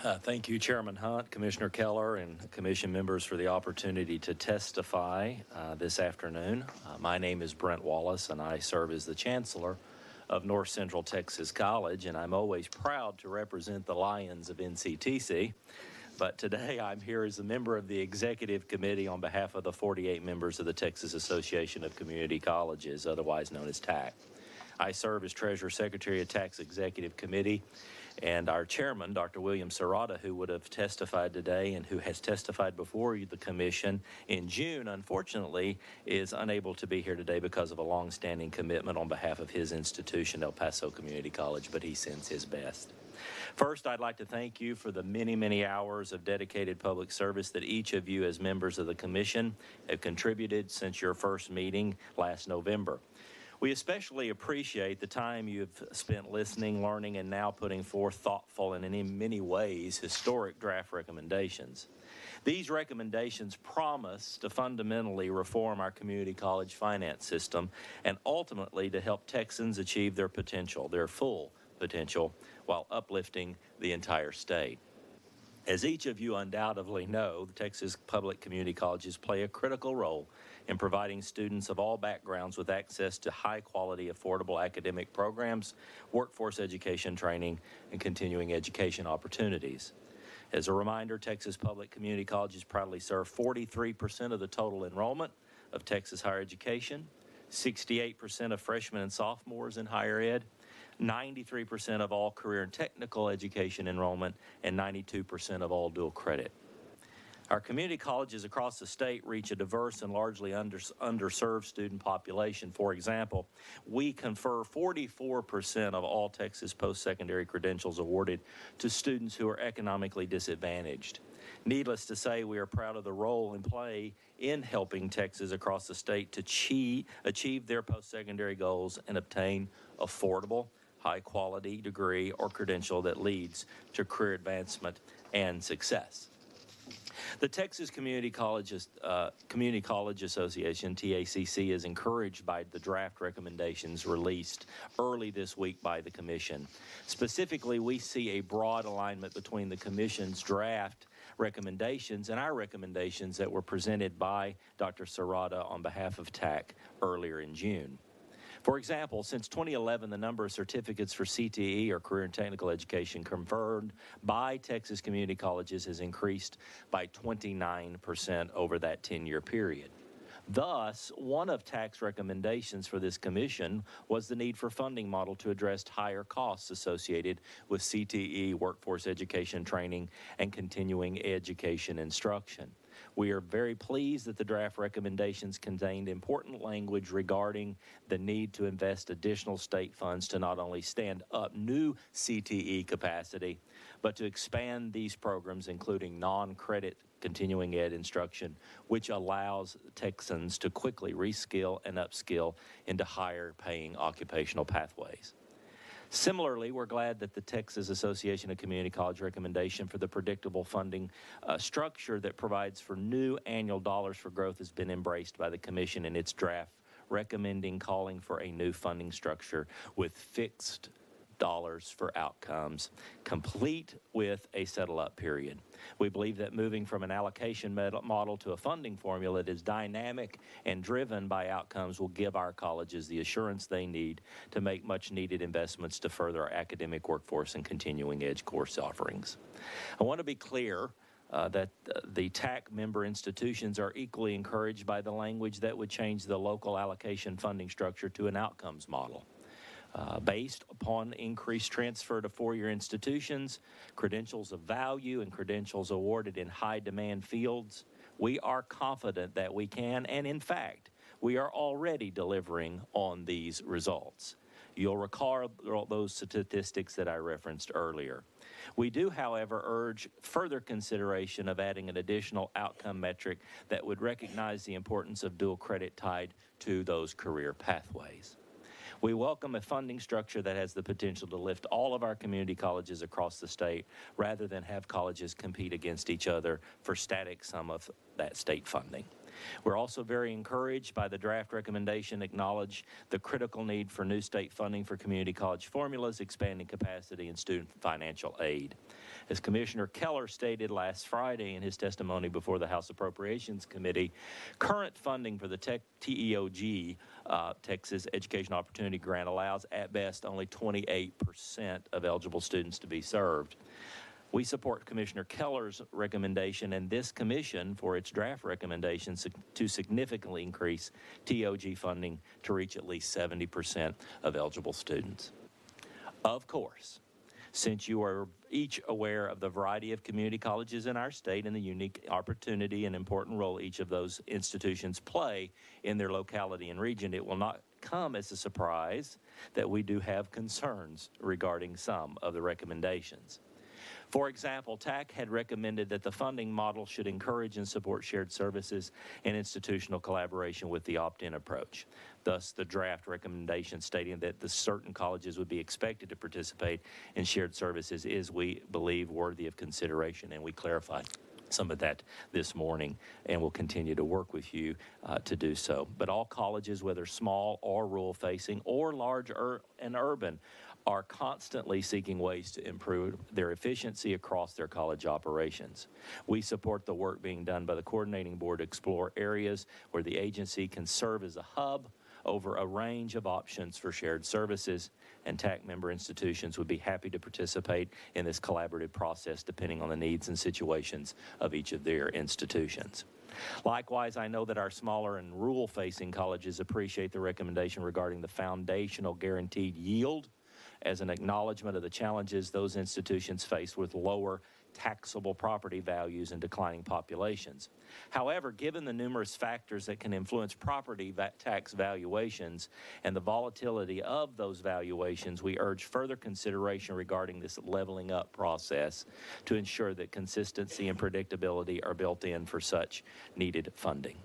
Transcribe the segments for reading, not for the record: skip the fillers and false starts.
Thank you, Chairman Hunt, Commissioner Keller, and Commission members for the opportunity to testify this afternoon. My name is Brent Wallace, and I serve as the Chancellor of North Central Texas College, and I'm always proud to represent the Lions of NCTC. But today I'm here as a member of the Executive Committee on behalf of the 48 members of the Texas Association of Community Colleges, otherwise known as TACC. I serve as Treasurer Secretary of TACC's Executive Committee, and our chairman, Dr. William Serrata, who would have testified today and who has testified before the commission in June, unfortunately, is unable to be here today because of a long-standing commitment on behalf of his institution, El Paso Community College, but he sends his best. First, I'd like to thank you for the many, many hours of dedicated public service that each of you as members of the commission have contributed since your first meeting last November. We especially appreciate the time you've spent listening, learning, and now putting forth thoughtful and in many ways historic draft recommendations. These recommendations promise to fundamentally reform our community college finance system and ultimately to help Texans achieve their potential, their full potential, while uplifting the entire state. As each of you undoubtedly know, the Texas public community colleges play a critical role in providing students of all backgrounds with access to high-quality, affordable academic programs, workforce education training, and continuing education opportunities. As a reminder, Texas public community colleges proudly serve 43% of the total enrollment of Texas higher education, 68% of freshmen and sophomores in higher ed, 93% of all career and technical education enrollment, and 92% of all dual credit. Our community colleges across the state reach a diverse and largely underserved student population. For example, we confer 44% of all Texas post-secondary credentials awarded to students who are economically disadvantaged. Needless to say, we are proud of the role and play in helping Texas across the state to achieve their post-secondary goals and obtain affordable, high-quality degree or credential that leads to career advancement and success. The Texas Community College Association, TACC, is encouraged by the draft recommendations released early this week by the Commission. Specifically, we see a broad alignment between the Commission's draft recommendations and our recommendations that were presented by Dr. Serrata on behalf of TACC earlier in June. For example, since 2011, the number of certificates for CTE, or career and technical education, conferred by Texas community colleges has increased by 29% over that 10-year period. Thus, one of TACC's recommendations for this commission was the need for funding model to address higher costs associated with CTE, workforce education training, and continuing education instruction. We are very pleased that the draft recommendations contained important language regarding the need to invest additional state funds to not only stand up new CTE capacity, but to expand these programs, including non-credit continuing ed instruction, which allows Texans to quickly reskill and upskill into higher paying occupational pathways. Similarly, we're glad that the Texas Association of Community College recommendation for the predictable funding structure that provides for new annual dollars for growth has been embraced by the Commission in its draft, calling for a new funding structure with fixed dollars for outcomes, complete with a settle-up period. We believe that moving from an allocation model to a funding formula that is dynamic and driven by outcomes will give our colleges the assurance they need to make much-needed investments to further our academic workforce and continuing ed course offerings. I want to be clear that the TACC member institutions are equally encouraged by the language that would change the local allocation funding structure to an outcomes model. Based upon increased transfer to four-year institutions, credentials of value, and credentials awarded in high-demand fields, we are confident that we can, and in fact, we are already delivering on these results. You'll recall those statistics that I referenced earlier. We do, however, urge further consideration of adding an additional outcome metric that would recognize the importance of dual credit tied to those career pathways. We welcome a funding structure that has the potential to lift all of our community colleges across the state rather than have colleges compete against each other for static sum of that state funding. We're also very encouraged by the draft recommendation acknowledge the critical need for new state funding for community college formulas, expanding capacity, and student financial aid. As Commissioner Keller stated last Friday in his testimony before the House Appropriations Committee, current funding for the TEOG, Texas Education Opportunity Grant, allows at best only 28% of eligible students to be served. We support Commissioner Keller's recommendation and this commission for its draft recommendations to significantly increase TOG funding to reach at least 70% of eligible students. Of course, since you are each aware of the variety of community colleges in our state and the unique opportunity and important role each of those institutions play in their locality and region, it will not come as a surprise that we do have concerns regarding some of the recommendations. For example, TACC had recommended that the funding model should encourage and support shared services and institutional collaboration with the opt-in approach. Thus, the draft recommendation stating that the certain colleges would be expected to participate in shared services is, we believe, worthy of consideration, and we clarified some of that this morning and will continue to work with you to do so. But all colleges, whether small or rural facing or large and urban, are constantly seeking ways to improve their efficiency across their college operations. We support the work being done by the coordinating board to explore areas where the agency can serve as a hub over a range of options for shared services, and TACC member institutions would be happy to participate in this collaborative process depending on the needs and situations of each of their institutions. Likewise, I know that our smaller and rural-facing colleges appreciate the recommendation regarding the foundational guaranteed yield as an acknowledgement of the challenges those institutions face with lower taxable property values and declining populations. However, given the numerous factors that can influence property tax valuations and the volatility of those valuations, we urge further consideration regarding this leveling up process to ensure that consistency and predictability are built in for such needed funding.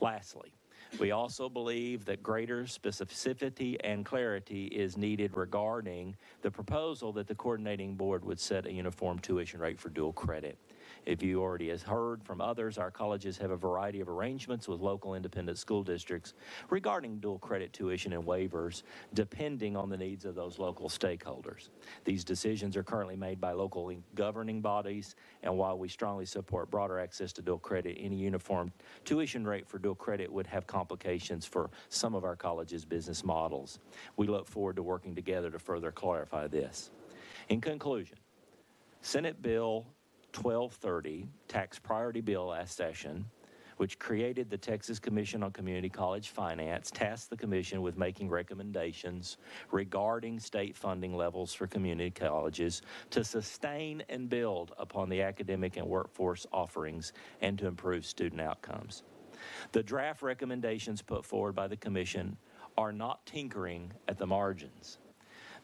Lastly, we also believe that greater specificity and clarity is needed regarding the proposal that the coordinating board would set a uniform tuition rate for dual credit. If you already have heard from others, our colleges have a variety of arrangements with local independent school districts regarding dual credit tuition and waivers, depending on the needs of those local stakeholders. These decisions are currently made by local governing bodies, and while we strongly support broader access to dual credit, any uniform tuition rate for dual credit would have complications for some of our colleges' business models. We look forward to working together to further clarify this. In conclusion, Senate Bill 1230, Tax Priority Bill last session, which created the Texas Commission on Community College Finance, tasked the commission with making recommendations regarding state funding levels for community colleges to sustain and build upon the academic and workforce offerings and to improve student outcomes. The draft recommendations put forward by the commission are not tinkering at the margins.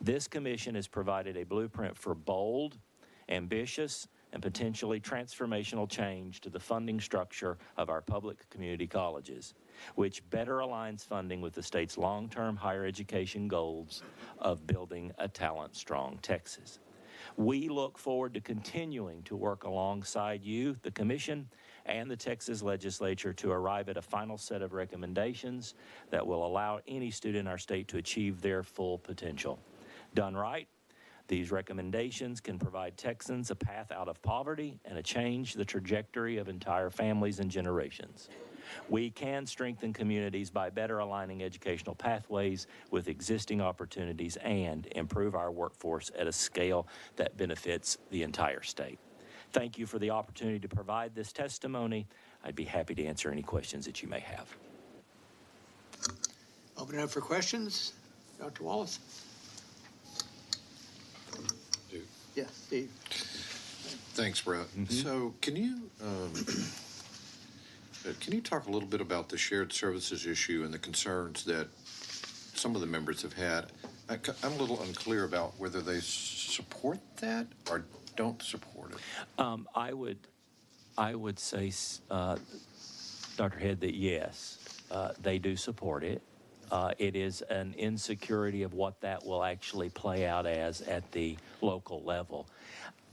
This commission has provided a blueprint for bold, ambitious, and potentially transformational change to the funding structure of our public community colleges, which better aligns funding with the state's long-term higher education goals of building a talent-strong Texas. We look forward to continuing to work alongside you, the Commission, and the Texas Legislature to arrive at a final set of recommendations that will allow any student in our state to achieve their full potential. Done right, these recommendations can provide Texans a path out of poverty and a change the trajectory of entire families and generations. We can strengthen communities by better aligning educational pathways with existing opportunities and improve our workforce at a scale that benefits the entire state. Thank you for the opportunity to provide this testimony. I'd be happy to answer any questions that you may have. Open it up for questions. Dr. Wallace. Yeah, Steve. Thanks, Brent. So can you talk a little bit about the shared services issue and the concerns that some of the members have had? I'm a little unclear about whether they support that or don't support it. I would say, Dr. Head, that yes, they do support it. It is an insecurity of what that will actually play out as at the local level.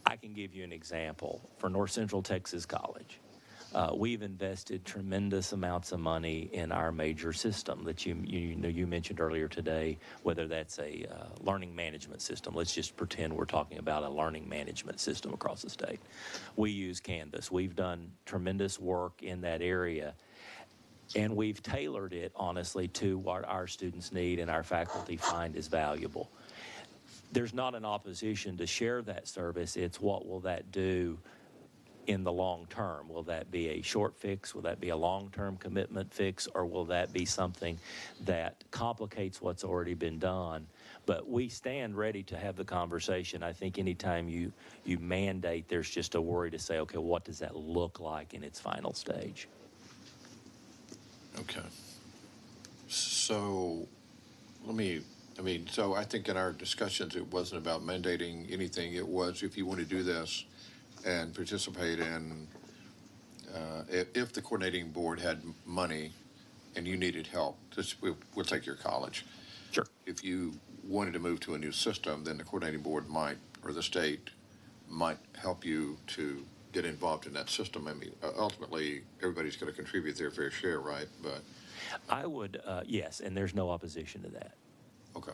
I can give you an example. For North Central Texas College, We've invested tremendous amounts of money in our major system that you mentioned earlier today, whether that's a learning management system. Let's just pretend we're talking about a learning management system across the state. We use Canvas. We've done tremendous work in that area, and we've tailored it, honestly, to what our students need and our faculty find is valuable. There's not an opposition to share that service. It's what will that do in the long term? Will that be a short fix? Will that be a long-term commitment fix? Or will that be something that complicates what's already been done? But we stand ready to have the conversation. I think anytime you mandate, there's just a worry to say, okay, what does that look like in its final stage? Okay. So so I think in our discussions, it wasn't about mandating anything. It was, if you want to do this and participate in, if the coordinating board had money and you needed help, we'll take your college. Sure. If you wanted to move to a new system, then the coordinating board might, or the state might help you to get involved in that system. I mean, ultimately, everybody's going to contribute their fair share, right? But I would, yes, and there's no opposition to that. okay.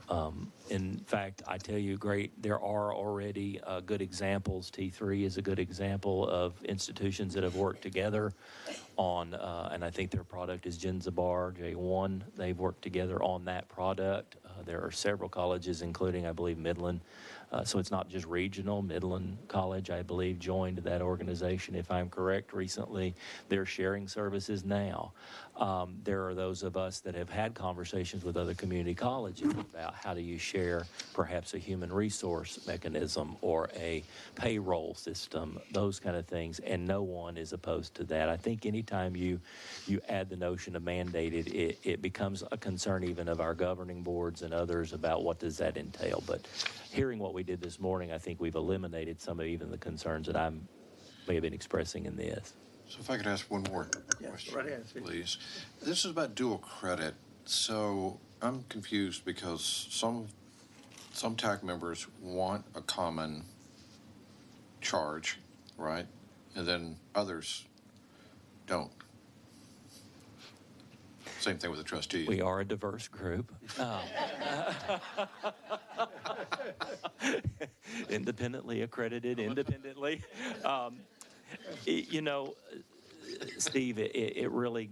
In fact, I tell you, there are already good examples. T3 is a good example of institutions that have worked together on, and I think their product is Genzabar, J1. They've worked together on that product. There are several colleges, including, I believe, Midland. So it's not just regional. Midland College, I believe, joined that organization, if I'm correct, recently. They're sharing services now. There are those of us that have had conversations with other community colleges about how do you share perhaps a human resource mechanism or a payroll system, those kind of things, and no one is opposed to that. I think anytime you add the notion of mandated, it becomes a concern even of our governing boards and others about what does that entail. But hearing what we did this morning, I think we've eliminated some of even the concerns that I may have been expressing in this. So if I could ask one more question, right ahead, please. This is about dual credit. So I'm confused because some TAC members want a common charge, right? And then others don't. Same thing with the trustees. We are a diverse group. Independently accredited, independently. You know, Steve, it really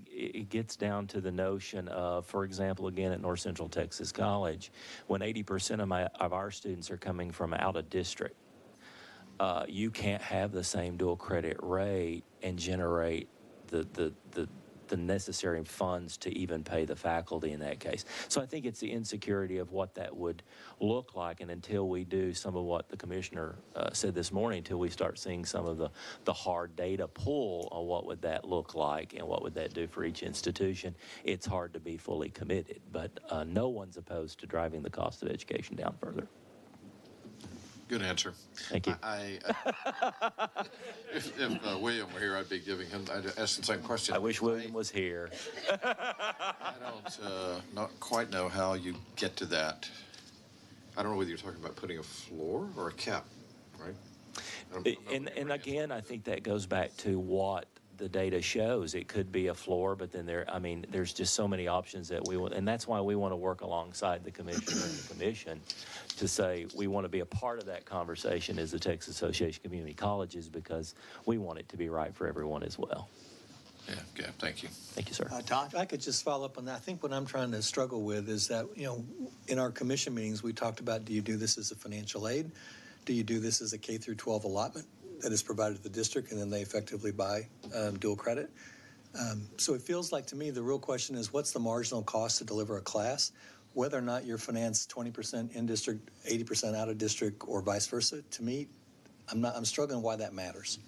gets down to the notion of, for example, again at North Central Texas College, when 80% of our students are coming from out of district, you can't have the same dual credit rate and generate the necessary funds to even pay the faculty in that case. So I think it's the insecurity of what that would look like, and until we do some of what the commissioner said this morning, until we start seeing some of the hard data pull on what would that look like and what would that do for each institution, it's hard to be fully committed. But no one's opposed to driving the cost of education down further. Good answer. Thank you. If William were here, I'd ask the same question. I wish William was here. I don't not quite know how you get to that. I don't know whether you're talking about putting a floor or a cap, right? And again, I think that goes back to what the data shows. It could be a floor, but then there's just so many options that we want, and that's why we want to work alongside the commissioner and the commission to say we want to be a part of that conversation as the Texas Association of Community Colleges, because we want it to be right for everyone as well. Yeah, okay, thank you. Thank you, sir. Todd? If I could just follow up on that. I think what I'm trying to struggle with is that, in our commission meetings, we talked about, do you do this as a financial aid? Do you do this as a K through 12 allotment that is provided to the district, and then they effectively buy dual credit? So it feels like to me the real question is, what's the marginal cost to deliver a class? Whether or not you're financed 20% in district, 80% out of district, or vice versa, to me, I'm struggling why that matters.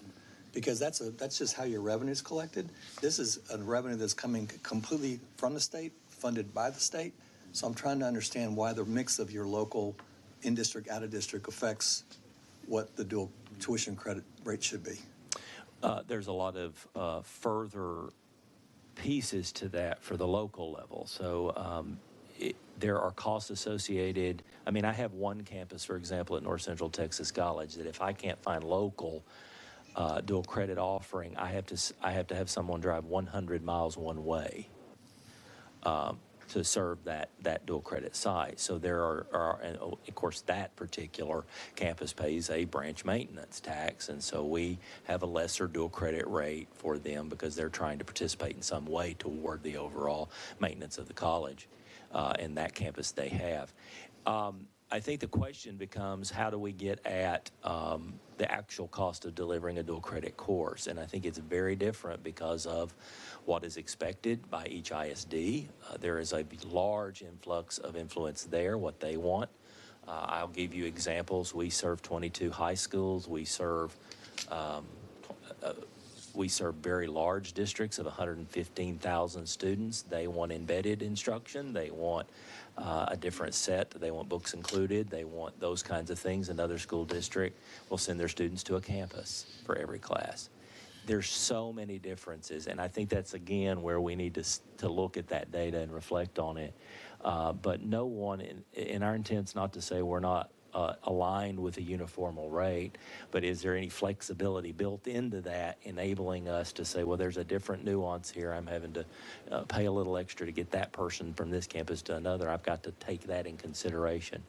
Because that's just how your revenue is collected. This is a revenue that's coming completely from the state, funded by the state. So I'm trying to understand why the mix of your local in-district, out-of-district affects what the dual tuition credit rate should be. There's a lot of further pieces to that for the local level. So there are costs associated. I have one campus, for example, at North Central Texas College, that if I can't find local dual credit offering, I have to have someone drive 100 miles one way to serve that dual credit site. So there are, and of course, that particular campus pays a branch maintenance tax, and so we have a lesser dual credit rate for them because they're trying to participate in some way toward the overall maintenance of the college and that campus they have. I think the question becomes, how do we get at the actual cost of delivering a dual credit course? And I think it's very different because of what is expected by each ISD. There is a large influx of influence there, what they want. I'll give you examples. We serve 22 high schools. We serve very large districts of 115,000 students. They want embedded instruction. They want a different set. They want books included. They want those kinds of things. Another school district will send their students to a campus for every class. There's so many differences, and I think that's, again, where we need to look at that data and reflect on it. But no one, in our intent's not to say we're not aligned with a uniformal rate, but is there any flexibility built into that enabling us to say, well, there's a different nuance here. I'm having to pay a little extra to get that person from this campus to another. I've got to take that in consideration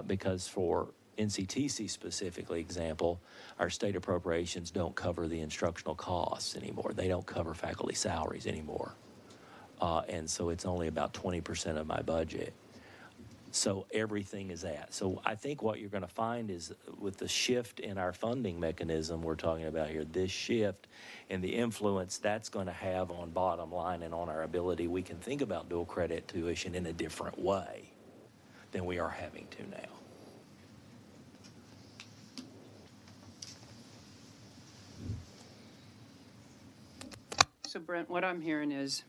because for NCTC specifically example, our state appropriations don't cover the instructional costs anymore. They don't cover faculty salaries anymore. And so it's only about 20% of my budget. So everything is that. So I think what you're going to find is with the shift in our funding mechanism we're talking about here, this shift and the influence that's going to have on bottom line and on our ability, we can think about dual credit tuition in a different way than we are having to now. So Brent, what I'm hearing is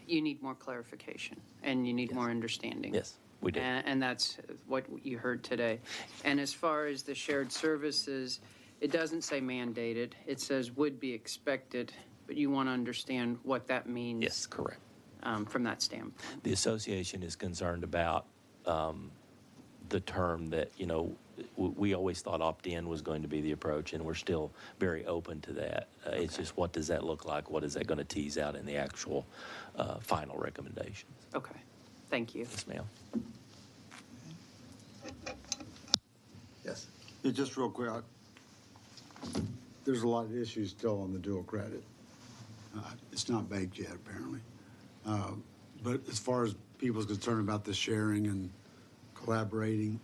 you need more clarification and you need more understanding. Yes, we do. And that's what you heard today. And as far as the shared services, it doesn't say mandated. It says would be expected, but you want to understand what that means. Yes, correct. From that standpoint. The association is concerned about the term that, you know, we always thought opt-in was going to be the approach, and we're still very open to that. Okay. It's just, what does that look like? What is that going to tease out in the actual final recommendations? Okay. Thank you. Yes, ma'am. Yes. Yeah, just real quick, there's a lot of issues still on the dual credit. It's not baked yet, apparently. But as far as people's concerned about the sharing and collaborating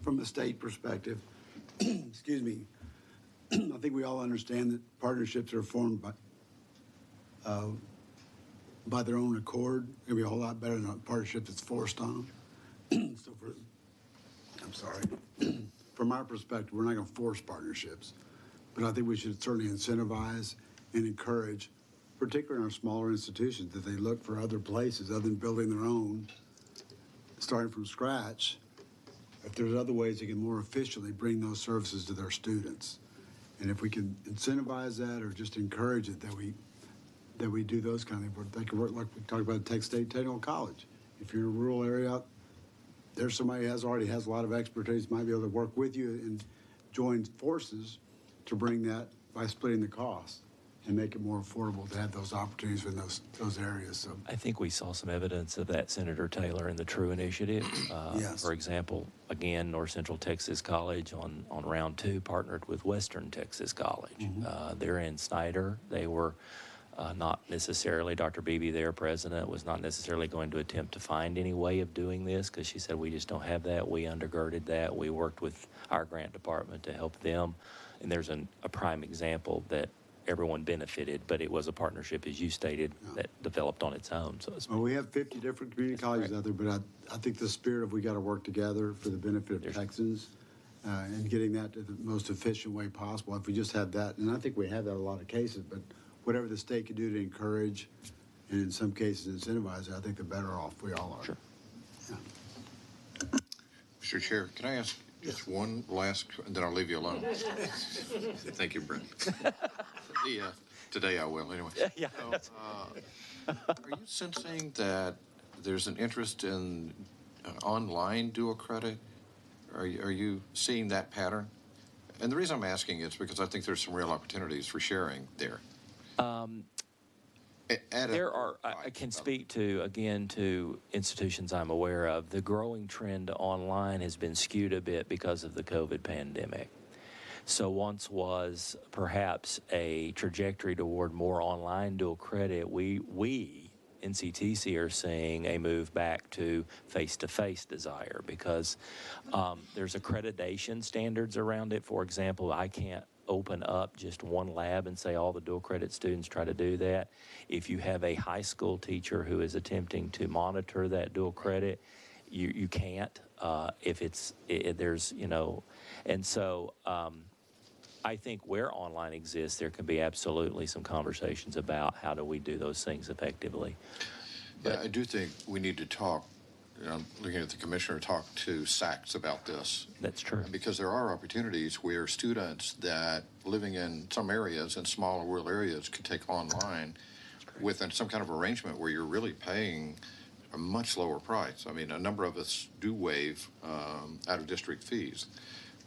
from a state perspective, excuse me, I think we all understand that partnerships are formed by their own accord. It'd be a whole lot better than a partnership that's forced on them. So from our perspective, we're not going to force partnerships, but I think we should certainly incentivize and encourage, particularly in our smaller institutions, that they look for other places other than building their own, starting from scratch. If there's other ways they can more efficiently bring those services to their students. And if we can incentivize that or just encourage it, that we do those kind of work. They can work like we talked about at Tech State Technical College. If you're in a rural area, there's somebody who already has a lot of expertise, might be able to work with you and join forces to bring that by splitting the cost and make it more affordable to have those opportunities in those areas. So I think we saw some evidence of that, Senator Taylor, in the True Initiative. Yes. For example, again, North Central Texas College on round 2 partnered with Western Texas College. Mm-hmm. They're in Snyder. They were not necessarily, Dr. Beebe, their president, was not necessarily going to attempt to find any way of doing this because she said, we just don't have that. We undergirded that. We worked with our grant department to help them. And there's a prime example that everyone benefited, but it was a partnership, as you stated, that developed on its own. So well, we have 50 different community colleges out there, but I think the spirit of we got to work together for the benefit of Texans and getting that to the most efficient way possible. If we just had that, and I think we have that in a lot of cases, but whatever the state can do to encourage and in some cases incentivize it, I think the better off we all are. Sure. Yeah. Mr. Chair, can I ask just one last, and then I'll leave you alone. Thank you, Brent. Today I will, anyway. Yeah. So, are you sensing that there's an interest in online dual credit? Are you seeing that pattern? And the reason I'm asking is because I think there's some real opportunities for sharing there. I can speak to institutions I'm aware of. The growing trend online has been skewed a bit because of the COVID pandemic. So once was perhaps a trajectory toward more online dual credit, we NCTC are seeing a move back to face-to-face desire because there's accreditation standards around it. For example, I can't open up just one lab and say all the dual credit students try to do that. If you have a high school teacher who is attempting to monitor that dual credit, you can't if there's, and so I think where online exists, there can be absolutely some conversations about how do we do those things effectively. Yeah, I do think we need to talk, looking at the commissioner, talk to SACs about this. That's true. Because there are opportunities where students that living in some areas, in smaller rural areas, could take online with some kind of arrangement where you're really paying a much lower price. I mean, a number of us do waive out-of-district fees,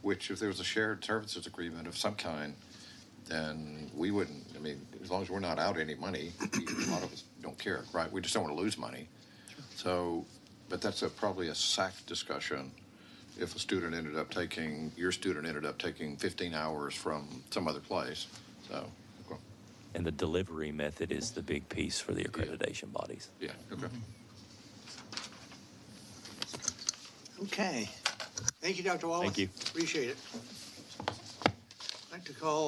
which if there was a shared services agreement of some kind, then we wouldn't, I mean, as long as we're not out any money, a lot of us don't care, right? We just don't want to lose money. So, but that's probably a SAC discussion if your student ended up taking 15 hours from some other place. So, okay. And the delivery method is the big piece for the accreditation bodies. Yeah, okay. Okay. Thank you, Dr. Wallace. Thank you. Appreciate it. I'd like to call